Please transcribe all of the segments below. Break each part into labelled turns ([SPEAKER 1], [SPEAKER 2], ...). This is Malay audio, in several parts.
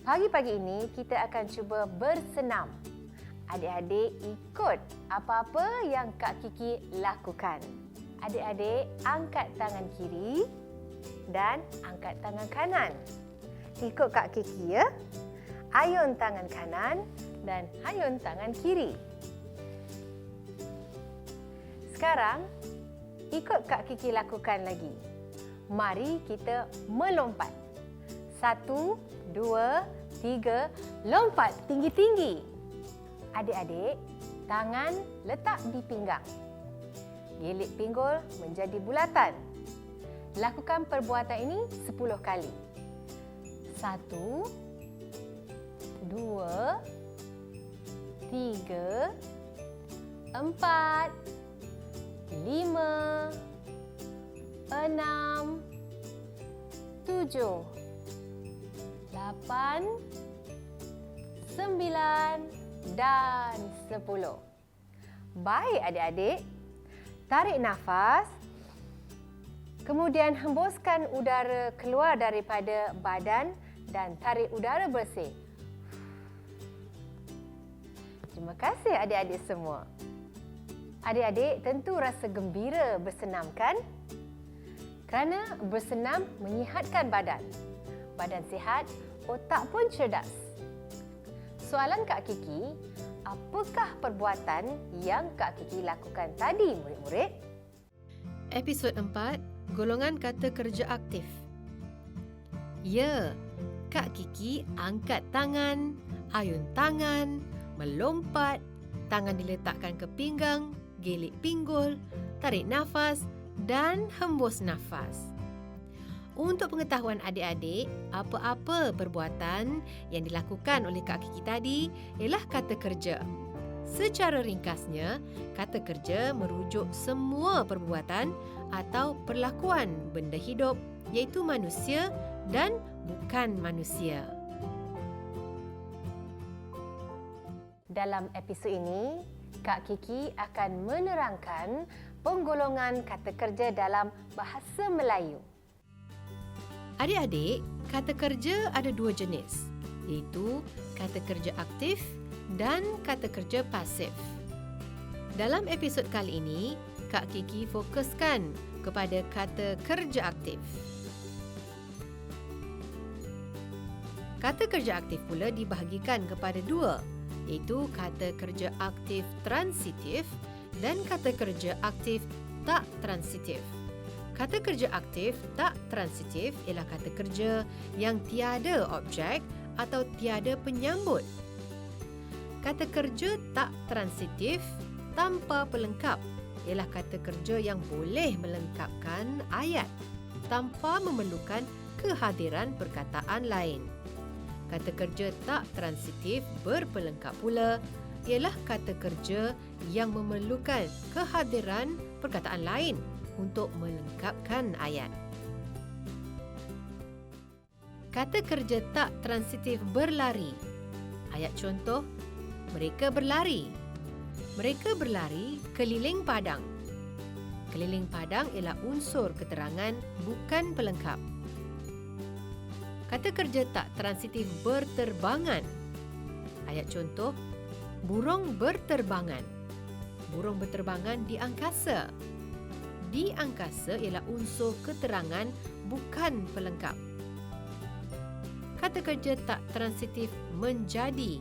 [SPEAKER 1] Pagi-pagi ini kita akan cuba bersenam. Adik-adik ikut apa-apa yang Kak Kiki lakukan. Adik-adik angkat tangan kiri dan angkat tangan kanan. Ikut Kak Kiki ya. Ayun tangan kanan dan ayun tangan kiri. Sekarang ikut Kak Kiki lakukan lagi. Mari kita melompat. 1, 2, 3, lompat tinggi-tinggi. Adik-adik, tangan letak di pinggang. Gilit pinggul menjadi bulatan. Lakukan perbuatan ini 10 kali. 1, 2, 3, 4, 5, 6, 7, 8, 9 dan 10. Baik adik-adik. Tarik nafas. Kemudian hembuskan udara keluar daripada badan dan tarik udara bersih. Terima kasih adik-adik semua. Adik-adik tentu rasa gembira bersenam kan? Kerana bersenam menyihatkan badan. Badan sihat, otak pun cerdas. Soalan Kak Kiki, apakah perbuatan yang Kak Kiki lakukan tadi, murid-murid?
[SPEAKER 2] Episod 4, golongan kata kerja aktif. Ya, Kak Kiki angkat tangan, ayun tangan, melompat, tangan diletakkan ke pinggang, gilit pinggul, tarik nafas dan hembus nafas. Untuk pengetahuan adik-adik, apa-apa perbuatan yang dilakukan oleh Kak Kiki tadi ialah kata kerja. Secara ringkasnya, kata kerja merujuk semua perbuatan atau perlakuan benda hidup iaitu manusia dan bukan manusia.
[SPEAKER 1] Dalam episod ini, Kak Kiki akan menerangkan penggolongan kata kerja dalam bahasa Melayu.
[SPEAKER 2] Adik-adik, kata kerja ada 2 jenis, iaitu kata kerja aktif dan kata kerja pasif. Dalam episod kali ini, Kak Kiki fokuskan kepada kata kerja aktif. Kata kerja aktif pula dibahagikan kepada 2, iaitu kata kerja aktif transitif dan kata kerja aktif tak transitif. Kata kerja aktif tak transitif ialah kata kerja yang tiada objek atau tiada penyambut. Kata kerja tak transitif tanpa pelengkap ialah kata kerja yang boleh melengkapkan ayat tanpa memerlukan kehadiran perkataan lain. Kata kerja tak transitif berpelengkap pula ialah kata kerja yang memerlukan kehadiran perkataan lain untuk melengkapkan ayat. Kata kerja tak transitif berlari. Ayat contoh, mereka berlari. Mereka berlari keliling padang. Keliling padang ialah unsur keterangan bukan pelengkap. Kata kerja tak transitif berterbangan. Ayat contoh, burung berterbangan. Burung berterbangan di angkasa. Di angkasa ialah unsur keterangan bukan pelengkap. Kata kerja tak transitif menjadi.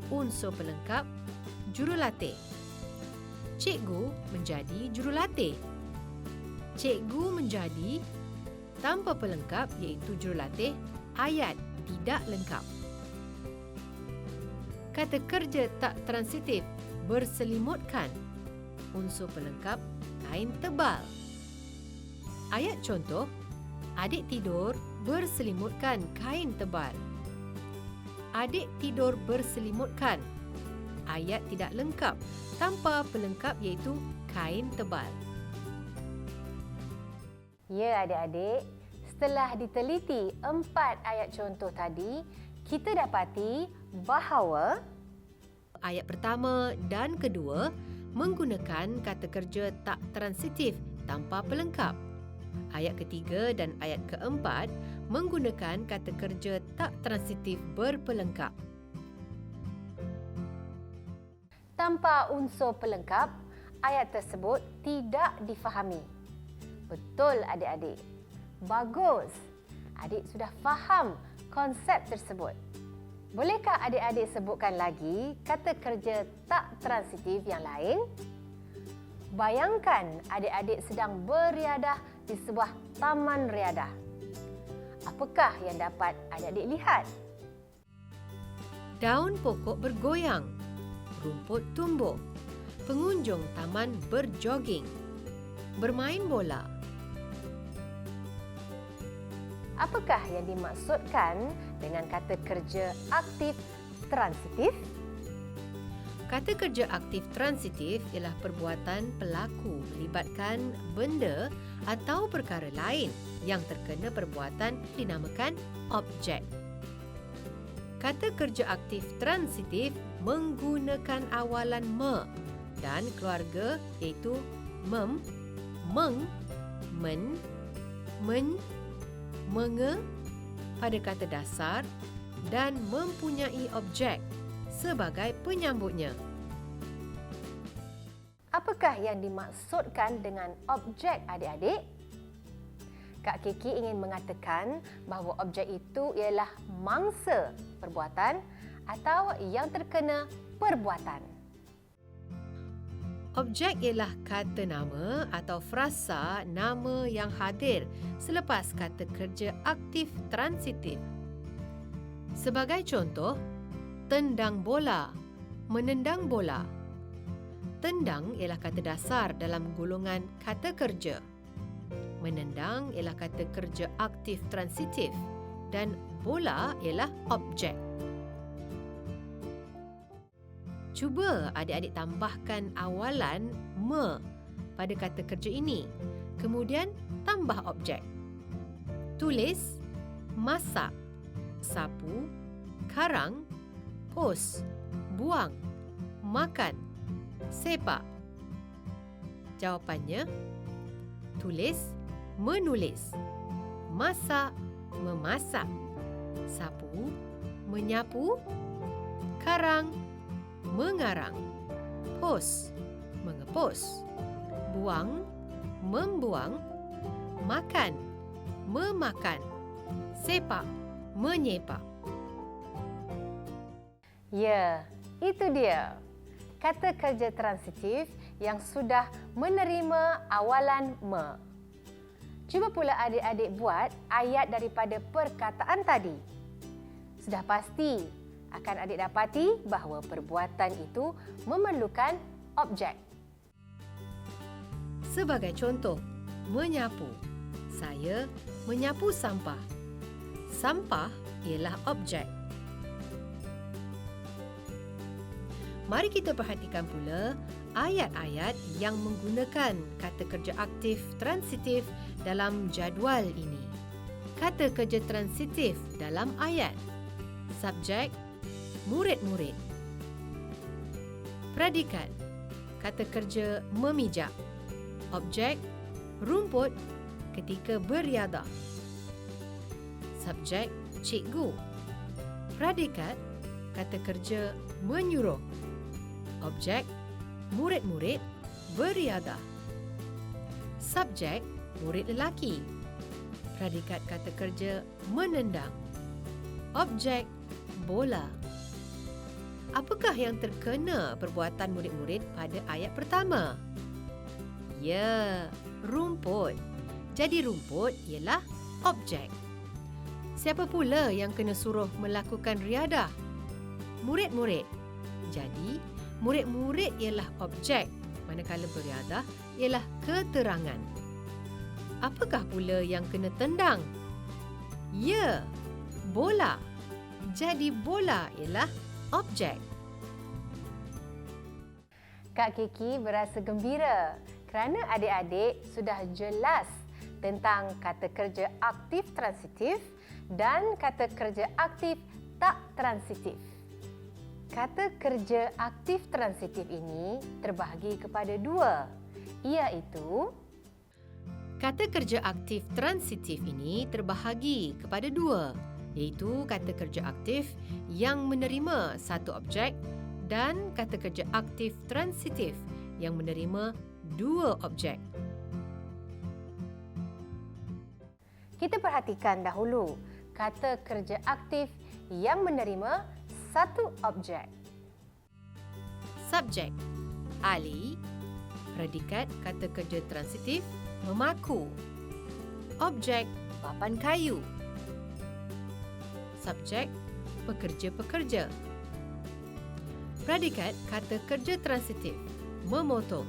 [SPEAKER 2] Unsur pelengkap, jurulatih. Cikgu menjadi jurulatih. Cikgu menjadi tanpa pelengkap iaitu jurulatih, ayat tidak lengkap. Kata kerja tak transitif berselimutkan. Unsur pelengkap, kain tebal. Ayat contoh, adik tidur berselimutkan kain tebal. Adik tidur berselimutkan. Ayat tidak lengkap tanpa pelengkap iaitu kain tebal.
[SPEAKER 1] Ya adik-adik, setelah diteliti 4 ayat contoh tadi, kita dapati bahawa
[SPEAKER 2] ayat pertama dan kedua menggunakan kata kerja tak transitif tanpa pelengkap. Ayat ketiga dan ayat keempat menggunakan kata kerja tak transitif berpelengkap.
[SPEAKER 1] Tanpa unsur pelengkap, ayat tersebut tidak difahami. Betul adik-adik. Bagus. Adik sudah faham konsep tersebut. Bolehkah adik-adik sebutkan lagi kata kerja tak transitif yang lain? Bayangkan adik-adik sedang beriadah di sebuah taman riadah. Apakah yang dapat adik-adik lihat?
[SPEAKER 2] Daun pokok bergoyang, rumput tumbuh, pengunjung taman berjoging, bermain bola.
[SPEAKER 1] Apakah yang dimaksudkan dengan kata kerja aktif transitif?
[SPEAKER 2] Kata kerja aktif transitif ialah perbuatan pelaku melibatkan benda atau perkara lain yang terkena perbuatan dinamakan objek. Kata kerja aktif transitif menggunakan awalan me dan keluarga iaitu mem, meng, men, men, menge pada kata dasar dan mempunyai objek sebagai penyambutnya.
[SPEAKER 1] Apakah yang dimaksudkan dengan objek adik-adik? Kak Kiki ingin mengatakan bahawa objek itu ialah mangsa perbuatan atau yang terkena perbuatan.
[SPEAKER 2] Objek ialah kata nama atau frasa nama yang hadir selepas kata kerja aktif transitif. Sebagai contoh, tendang bola, menendang bola. Tendang ialah kata dasar dalam golongan kata kerja. Menendang ialah kata kerja aktif transitif dan bola ialah objek. Cuba adik-adik tambahkan awalan me pada kata kerja ini. Kemudian tambah objek. Tulis, masak, sapu, karang, pos, buang, makan, sepak. Jawapannya, tulis, menulis, masak, memasak, sapu, menyapu, karang, mengarang, pos, mengepos, buang, membuang, makan, memakan, sepak, menyepak.
[SPEAKER 1] Ya, itu dia. Kata kerja transitif yang sudah menerima awalan me. Cuba pula adik-adik buat ayat daripada perkataan tadi. Sudah pasti akan adik dapati bahawa perbuatan itu memerlukan objek.
[SPEAKER 2] Sebagai contoh, menyapu. Saya menyapu sampah. Sampah ialah objek. Mari kita perhatikan pula ayat-ayat yang menggunakan kata kerja aktif transitif dalam jadual ini. Kata kerja transitif dalam ayat. Subjek, murid-murid. Predikat, kata kerja memijak. Objek, rumput ketika beriadah. Subjek, cikgu. Predikat, kata kerja menyuruh. Objek, murid-murid beriadah. Subjek, murid lelaki. Predikat kata kerja menendang. Objek, bola. Apakah yang terkena perbuatan murid-murid pada ayat pertama? Ya, rumput. Jadi rumput ialah objek. Siapa pula yang kena suruh melakukan riadah? Murid-murid. Jadi, murid-murid ialah objek, manakala beriadah ialah keterangan. Apakah pula yang kena tendang? Ya, bola. Jadi bola ialah objek.
[SPEAKER 1] Kak Kiki berasa gembira kerana adik-adik sudah jelas tentang kata kerja aktif transitif dan kata kerja aktif tak transitif. Kata kerja aktif transitif ini terbahagi kepada dua, iaitu
[SPEAKER 2] Kata kerja aktif transitif ini terbahagi kepada dua, iaitu kata kerja aktif yang menerima satu objek dan kata kerja aktif transitif yang menerima dua objek.
[SPEAKER 1] Kita perhatikan dahulu kata kerja aktif yang menerima satu objek.
[SPEAKER 2] Subjek, Ali. Predikat kata kerja transitif, memaku. Objek, papan kayu. Subjek, pekerja-pekerja. Predikat kata kerja transitif, memotong.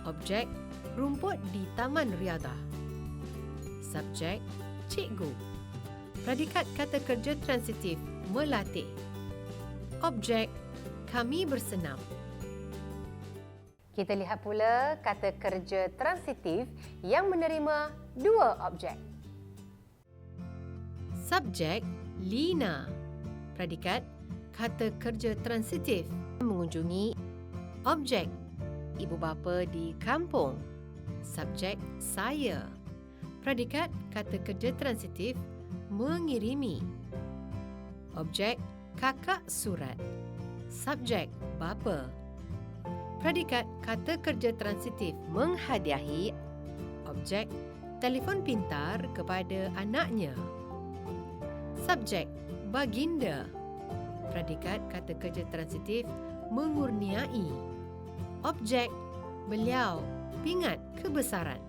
[SPEAKER 2] Objek, rumput di taman riadah. Subjek, cikgu. Predikat kata kerja transitif, melatih. Objek, kami bersenam.
[SPEAKER 1] Kita lihat pula kata kerja transitif yang menerima dua objek.
[SPEAKER 2] Subjek, Lina. Predikat kata kerja transitif, mengunjungi. Objek, ibu bapa di kampung. Subjek, saya. Predikat kata kerja transitif, mengirimi. Objek, kakak surat. Subjek, bapa. Predikat kata kerja transitif, menghadiahi. Objek, telefon pintar kepada anaknya. Subjek, baginda. Predikat kata kerja transitif, mengurniai. Objek, beliau, pingat kebesaran.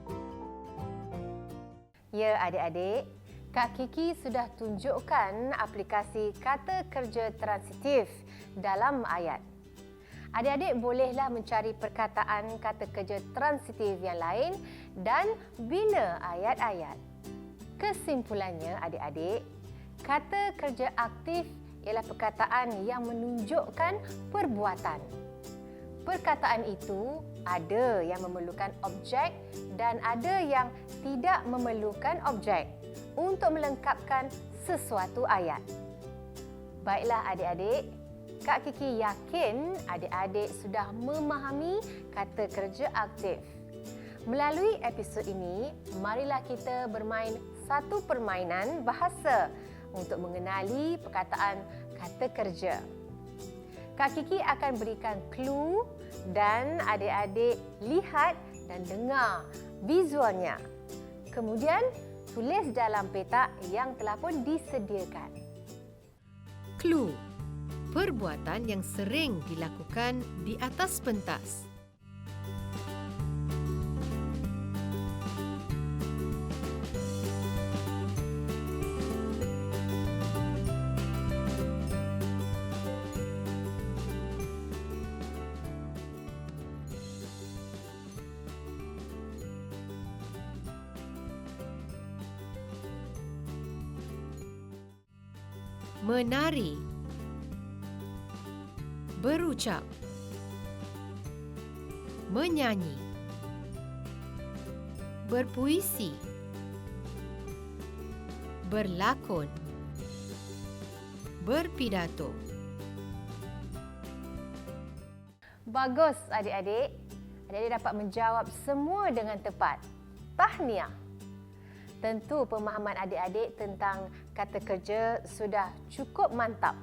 [SPEAKER 1] Ya adik-adik, Kak Kiki sudah tunjukkan aplikasi kata kerja transitif dalam ayat. Adik-adik bolehlah mencari perkataan kata kerja transitif yang lain dan bina ayat-ayat. Kesimpulannya adik-adik, kata kerja aktif ialah perkataan yang menunjukkan perbuatan. Perkataan itu ada yang memerlukan objek dan ada yang tidak memerlukan objek untuk melengkapkan sesuatu ayat. Baiklah adik-adik, Kak Kiki yakin adik-adik sudah memahami kata kerja aktif. Melalui episod ini, marilah kita bermain satu permainan bahasa untuk mengenali perkataan kata kerja. Kak Kiki akan berikan clue dan adik-adik lihat dan dengar visualnya. Kemudian, tulis dalam petak yang telah pun disediakan.
[SPEAKER 2] Clue, perbuatan yang sering dilakukan di atas pentas. Menari, berucap, menyanyi, berpuisi, berlakon, berpidato.
[SPEAKER 1] Bagus adik-adik. Adik-adik dapat menjawab semua dengan tepat. Tahniah. Tentu pemahaman adik-adik tentang kata kerja sudah cukup mantap.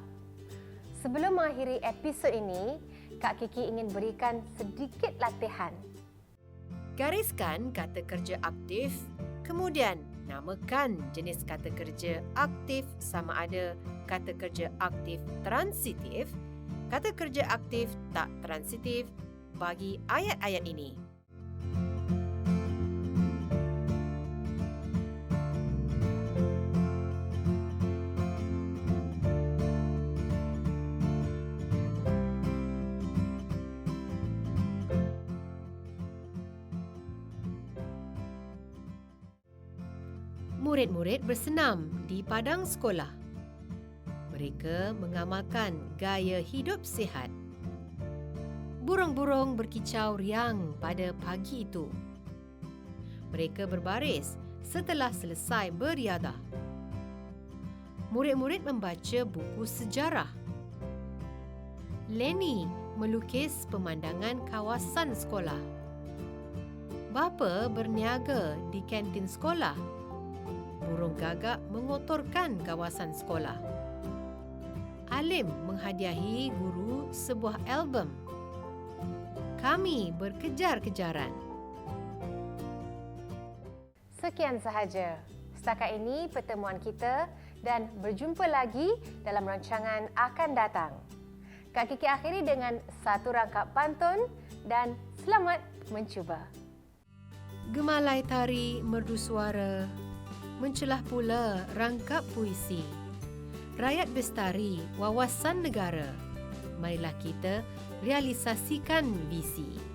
[SPEAKER 1] Sebelum mengakhiri episod ini, Kak Kiki ingin berikan sedikit latihan.
[SPEAKER 2] Gariskan kata kerja aktif, kemudian namakan jenis kata kerja aktif sama ada kata kerja aktif transitif, kata kerja aktif tak transitif bagi ayat-ayat ini. Murid-murid bersenam di padang sekolah. Mereka mengamalkan gaya hidup sihat. Burung-burung berkicau riang pada pagi itu. Mereka berbaris setelah selesai beriadah. Murid-murid membaca buku sejarah. Lenny melukis pemandangan kawasan sekolah. Bapa berniaga di kantin sekolah. Burung gagak mengotorkan kawasan sekolah. Alim menghadiahi guru sebuah album. Kami berkejar-kejaran.
[SPEAKER 1] Sekian sahaja. Setakat ini pertemuan kita dan berjumpa lagi dalam rancangan akan datang. Kak Kiki akhiri dengan satu rangkap pantun dan selamat mencuba.
[SPEAKER 2] Gemalai tari merdu suara, mencelah pula rangkap puisi. Rakyat bestari, wawasan negara. Marilah kita realisasikan visi.